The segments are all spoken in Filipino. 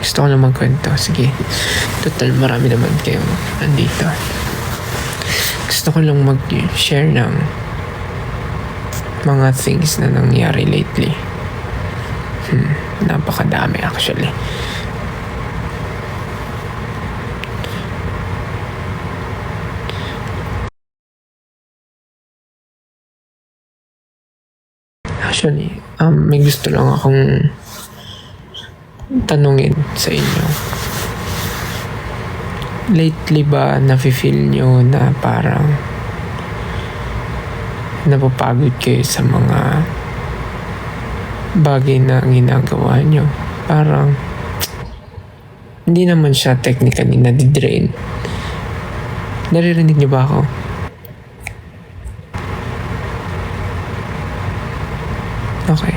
Gusto ko lang magkwento. Sige. Total, marami naman kayo nandito. Gusto ko lang mag-share ng mga things na nangyari lately. Napakadami actually. Actually, may gusto lang akong tanungin sa inyo. Lately ba nafe-feel nyo na parang napapagod kayo sa mga bagay na ginagawa nyo? Parang hindi naman siya technically nadidrain. Naririnig nyo ba ako? Okay.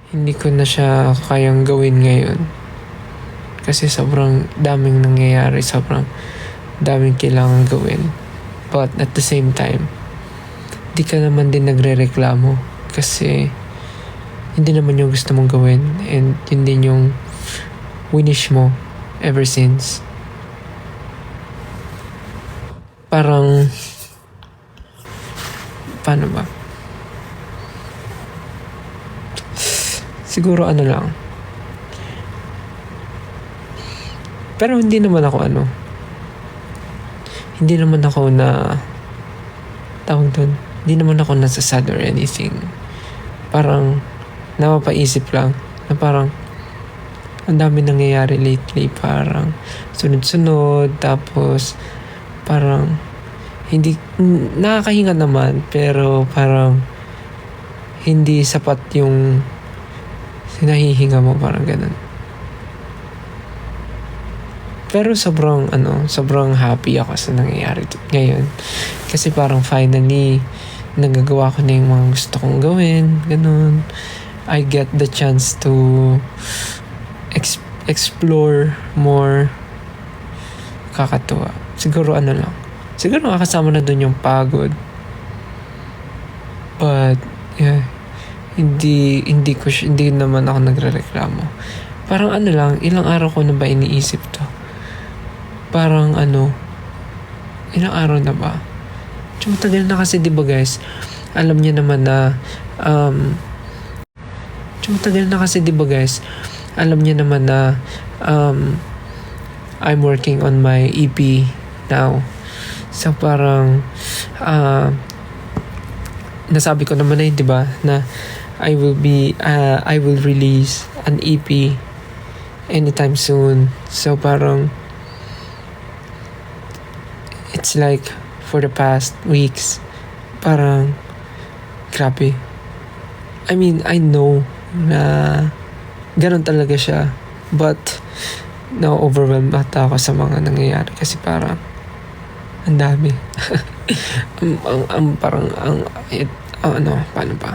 Hindi ko na siya kayang gawin ngayon. Kasi sobrang daming nangyayari, sobrang daming kailangan gawin. But at the same time, di ka naman din nagre-reklamo kasi hindi naman yung gusto mong gawin and yun din yung winish mo ever since. Parang, paano ba? Siguro ano lang. Pero hindi naman ako hindi naman ako tawag doon, hindi naman ako nasasad or anything. Parang napapaisip lang na parang ang dami nangyayari lately, parang sunod-sunod, tapos parang hindi nakakahinga naman pero parang hindi sapat yung sinahihinga mo, parang ganun. Pero sobrang happy ako sa nangyayari ngayon. Kasi parang finally, nagagawa ko na yung mga gusto kong gawin. Ganun. I get the chance to explore more. Kakatuwa. Siguro lang. Siguro makasama na dun yung pagod. But, yeah. Hindi naman ako nagrereklamo. Parang lang, ilang araw ko na ba iniisip to? Parang ilang araw na ba? Matagal na kasi, di ba guys? Alam niyo naman na matagal na kasi, di ba guys? Alam niyo naman na I'm working on my EP now. So parang nasabi ko naman na yun, di ba? Na I will release an EP anytime soon. So parang it's like for the past weeks, parang grabe. I mean, I know na ganun talaga siya, but na-overwhelmed ata ako sa mga nangyayari kasi parang ang dami. Paano ba?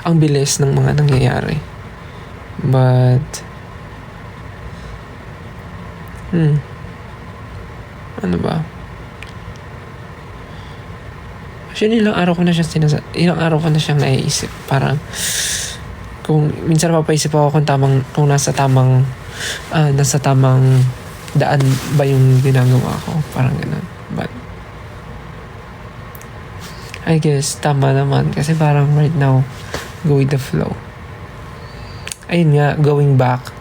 Ang bilis ng mga nangyayari. But ano ba? Actually, ilang araw ko na siyang naiisip. Parang kung minsan mapaisip ako kung nasa tamang daan ba yung ginagawa ko. Parang ganun. But I guess tama naman kasi parang right now go with the flow. Ayun nga, going back,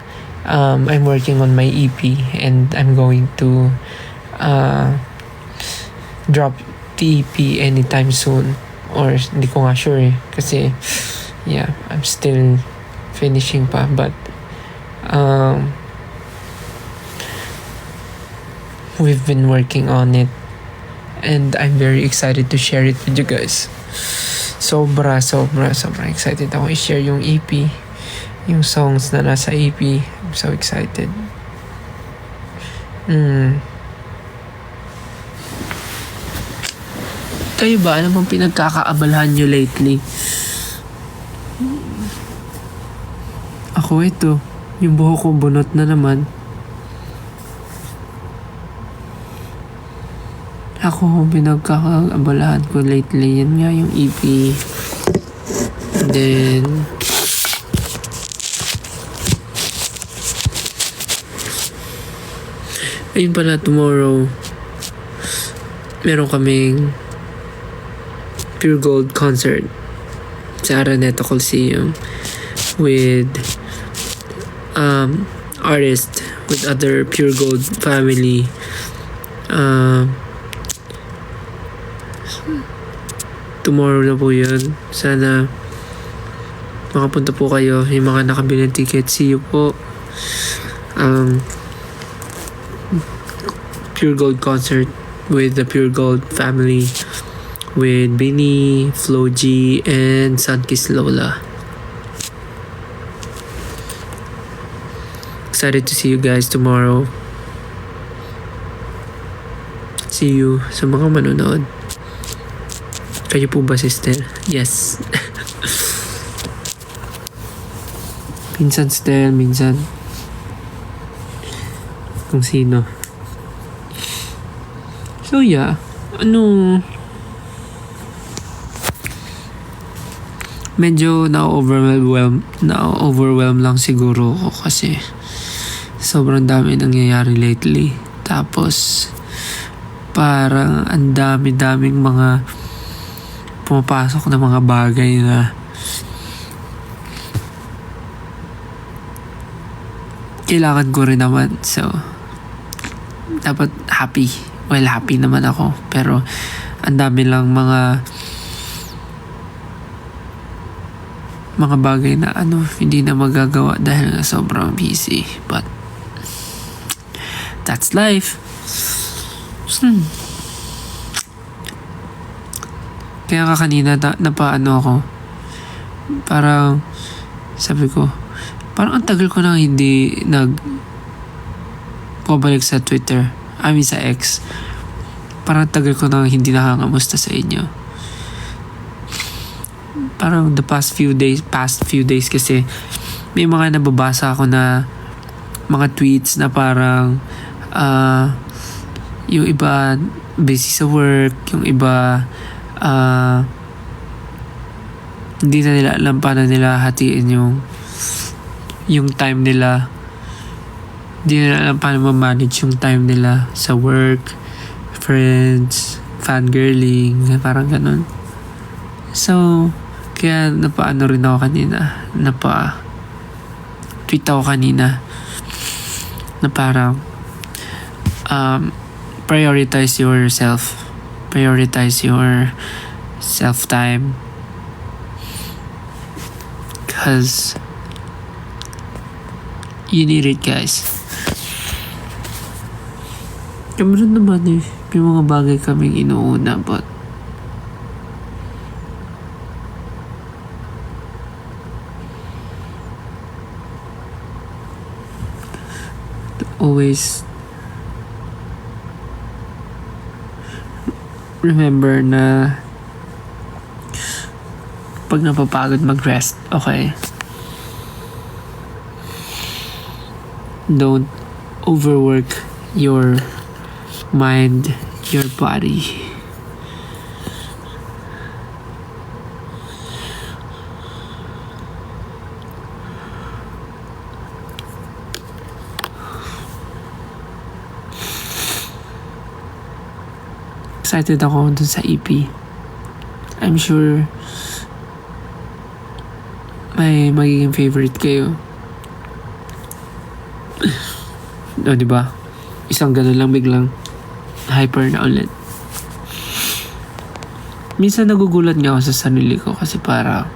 I'm working on my EP and I'm going to drop the EP anytime soon, or hindi ko nga sure kasi yeah, I'm still finishing pa, but we've been working on it and I'm very excited to share it with you guys. Sobra excited ako i-share yung EP, yung songs na nasa EP. I'm so excited. Kayo ba? Ano bang pinagkakaabalahan nyo lately? Ako ito. Yung buhok ko bunot na naman. Ako, pinagkakaabalahan ko lately, yan nga yung EP. And then, ayun pala, tomorrow, meron kaming Pure Gold concert sa Araneta Coliseum with artists with other Pure Gold family. Tomorrow na po yun. Sana makapunta po kayo. Yung mga nakabili ng ticket, see you po. Pure Gold concert with the Pure Gold family, with Bini, Flo G, and Sunkiss Lola. Excited to see you guys tomorrow. See you sa mga manonood. Kayo po ba, sister? Yes. Minsan, sister, minsan. Kung sino. So, yeah. Medyo na-overwhelm lang siguro ako kasi sobrang dami nangyayari lately. Tapos, parang ang dami-daming mga pumapasok na mga bagay na kailangan ko rin naman. So, dapat happy. Well, happy naman ako. Pero, ang dami lang mga bagay na hindi na magagawa dahil nga sobrang busy. But, that's life. Kaya nga kanina napaano ako. Parang sabi ko, parang ang tagal ko nang hindi pabalik sa Twitter. I mean sa X. Parang tagal ko nang hindi nakangamusta sa inyo. Parang the past few days kasi may mga nababasa ako na mga tweets na parang yung iba busy sa work, yung iba hindi na nila alam paano nila hatiin yung time nila. Hindi na alam paano ma-manage yung time nila sa work, friends, fangirling, parang ganun. So, kaya napaano rin ako kanina. Tweet ako kanina na parang prioritize yourself. Prioritize your self-time. Because you need it, guys. Meron naman may mga bagay kaming inuuna, but always remember na pag napapagod mag-rest, okay? Don't overwork your mind, your body. Excited ako dun sa EP. I'm sure may magiging favorite kayo. Diba? Isang ganun lang biglang hyper na ulit. Minsan nagugulat nga ako sa sarili ko kasi para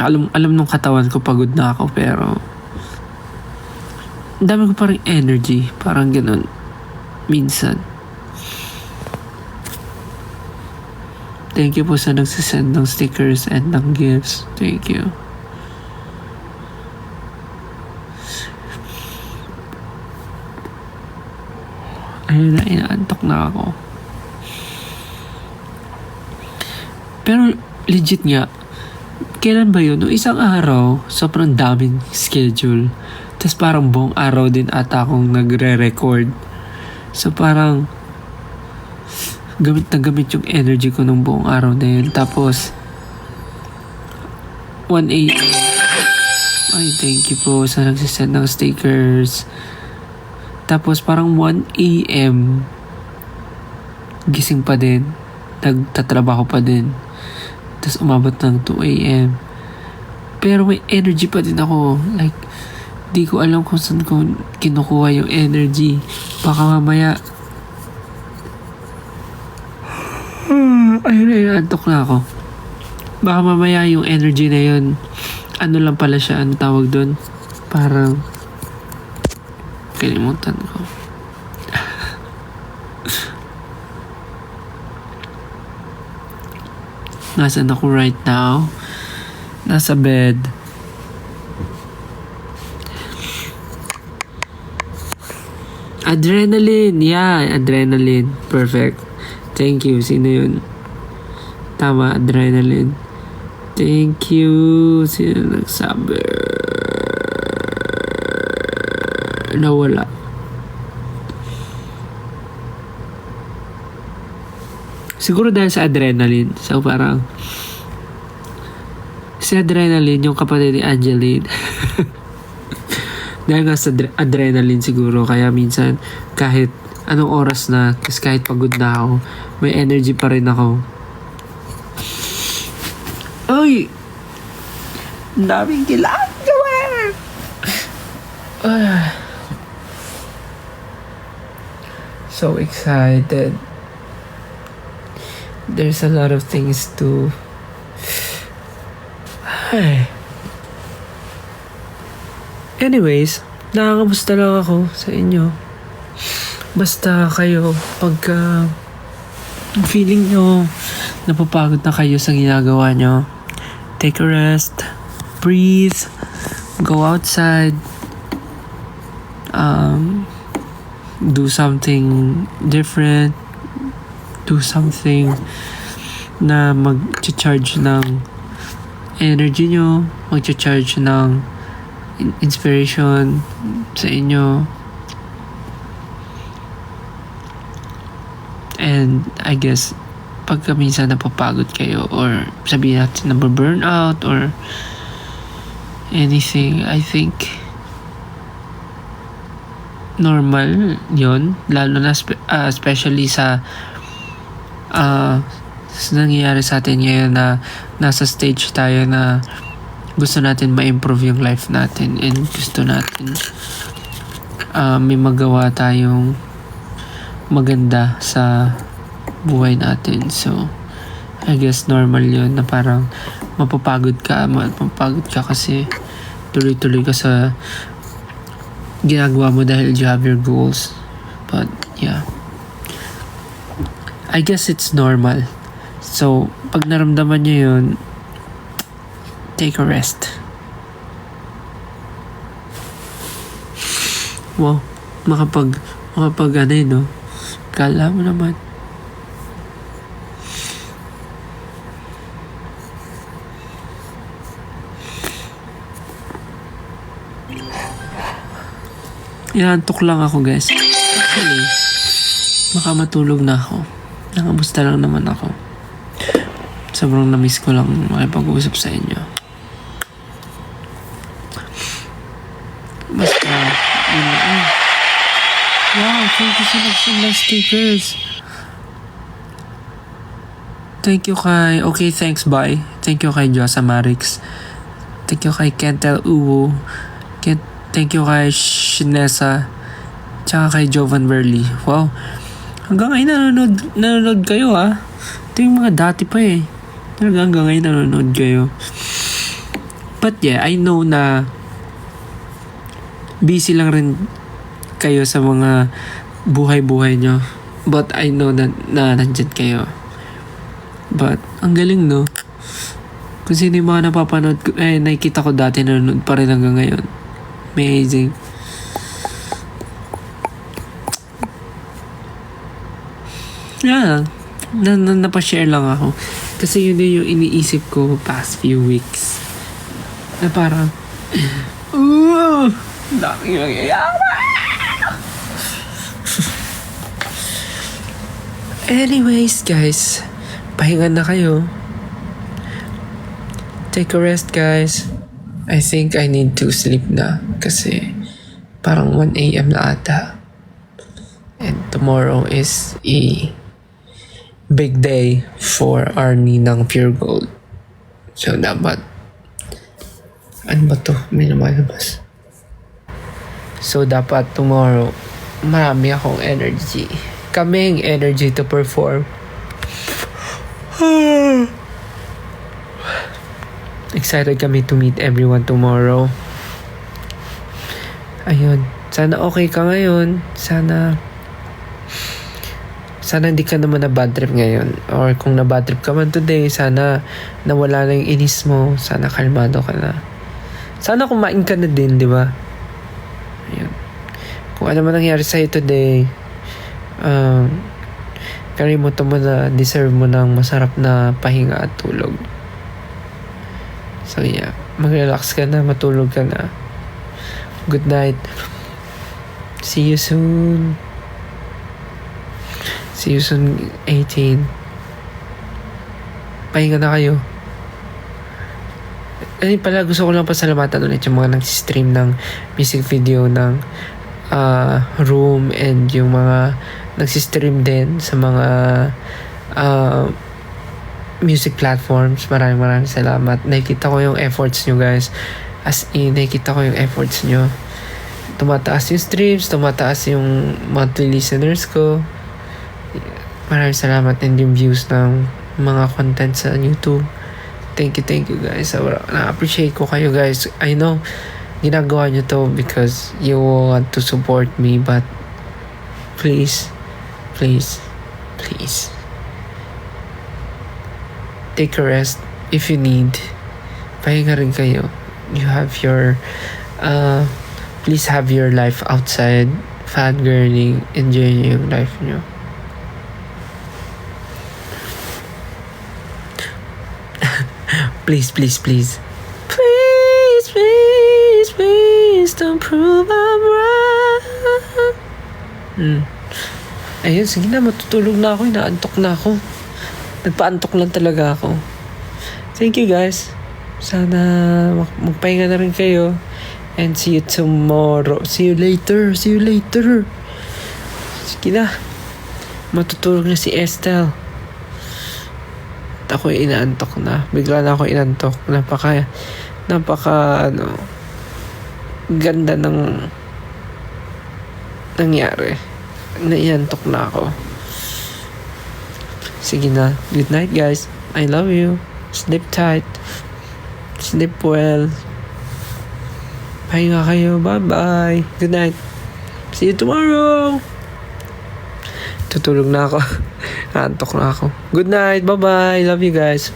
alam nung katawan ko pagod na ako, pero ang dami ko pa rin energy, parang ganun minsan. Thank you po sa nagsasend ng stickers and ng gifts. Thank you. Ayun na, inaantok na ako. Pero legit nga, kailan ba yun? Nung isang araw, sobrang daming schedule. Tapos parang buong araw din ata akong nagre-record. So parang gamit na gamit yung energy ko nung buong araw na yun. Tapos 1 a.m. Ay, thank you po sa nagsisend ng stickers. Tapos parang 1 a.m. gising pa din. Nagtatrabaho pa din. Tapos umabot ng 2 a.m. Pero may energy pa din ako. Like, di ko alam kung saan ko kinukuha yung energy. Baka mamaya ayun, antok na ako. Baka mamaya yung energy na yun, ano lang pala siya, ano tawag doon? Parang kalimutan ko. Nasaan ako right now? Nasa bed. Adrenaline. Yeah, adrenaline. Perfect. Thank you. Sino yun? Tama, adrenaline. Thank you. Sino nagsabi? Nawala. Siguro dahil sa adrenaline. So parang si adrenaline, yung kapatid ni Angeline. Dahil nga sa adrenaline siguro. Kaya minsan kahit anong oras na, kasi kahit pagod na ako, may energy pa rin ako. Ay! Ang daming kailangan gawin! So excited. There's a lot of things to... Anyways, nakakamusta lang ako sa inyo. Basta kayo, pagka feeling nyo napapagod na kayo sa ginagawa nyo, take a rest, breathe, go outside, do something different, do something na mag-charge ng energy nyo, mag-charge ng inspiration sa inyo. And I guess pagka minsan napapagod kayo or sabihin natin na burn out or anything, I think normal yon, lalo na especially sa nangyayari sa atin ngayon na nasa stage tayo na gusto natin ma-improve yung life natin and gusto natin may magawa tayong maganda sa buhay natin. So I guess normal yun na parang mapapagod ka kasi tuloy-tuloy ka sa ginagawa mo dahil you have your goals. But yeah, I guess it's normal. So pag naramdaman nyo yun, take a rest. Wow, makapag ano yun, no? Kala mo naman. Inaantok lang ako, guys. Actually, baka matulog na ako. Nakamusta lang naman ako. Sobrang na-miss ko lang makipag-usap sa inyo. Basta, yun na. Wow, thank you so much for my stickers. Thank you kay... Okay, thanks, bye. Thank you kay Josa Marix. Thank you kay Kentel Uwu. Thank you kay Shinesa. Tsaka kay Jovan Verly. Wow. Hanggang ngayon nanonood kayo, ha. Ito yung mga dati pa eh. Hanggang ngayon nanonood kayo. But yeah, I know na busy lang rin kayo sa mga buhay-buhay nyo. But I know na nandyan kayo. But ang galing, no? Kung sino yung mga napapanood ko, nakikita ko dati nanonood pa rin hanggang ngayon. Amazing. Yeah. Napashare lang ako. Kasi yun din yung iniisip ko past few weeks. Na parang, daming nangyayari. Anyways, guys, pahinga na kayo. Take a rest, guys. I think I need to sleep na kasi parang 1 a.m. na ata. And tomorrow is a big day for Arnie ng Pure Gold. So, dapat ano ba to? May lumalabas. So, dapat tomorrow marami akong energy. Kaming energy to perform. Excited kami to meet everyone tomorrow. Ayun. Sana okay ka ngayon. Sana hindi ka naman na bad trip ngayon. Or kung na bad trip ka man today, sana nawala na yung inis mo. Sana kalmado ka na. Sana kumain ka na din, di ba? Ayun. Kung ano man nangyari sa'yo today, kalimutan mo na deserve mo ng masarap na pahinga at tulog. So yeah, mag-relax ka na, matulog ka na. Good night. See you soon. See you soon, 18. Pahinga na kayo. Ayun pala, gusto ko lang pasalamatan ulit yung mga nag-stream ng music video ng Room and yung mga nag-stream din sa mga music platforms. Maraming salamat. Nakikita ko yung efforts nyo, guys. As in, nakikita ko yung efforts nyo. Tumataas yung streams, tumataas yung monthly listeners ko. Maraming salamat din yung views ng mga content sa YouTube. Thank you guys. Na-appreciate ko kayo, guys. I know, ginagawa nyo to because you want to support me, but please take a rest if you need. Pahinga rin kayo. You have your please have your life outside, fangirling, enjoying yung life nyo. Please don't prove I'm right. Ayun, sige na, matutulog na ako. Inaantok na ako. Nagpaantok lang talaga ako. Thank you, guys. Sana magpahinga na rin kayo. And see you tomorrow. See you later. Sige na. Matutulog na si Estelle. At ako inaantok na. Bigla na ako inantok. Napaka ganda ng nangyari. Naiantok na ako. Sige na. Good night, guys. I love you. Sleep tight. Sleep well. Pahinga kayo. Bye-bye. Good night. See you tomorrow. Tutulog na ako. Naantok na ako. Good night. Bye-bye. Love you, guys.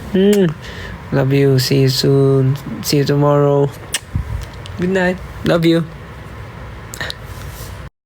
Love you. See you soon. See you tomorrow. Good night. Love you.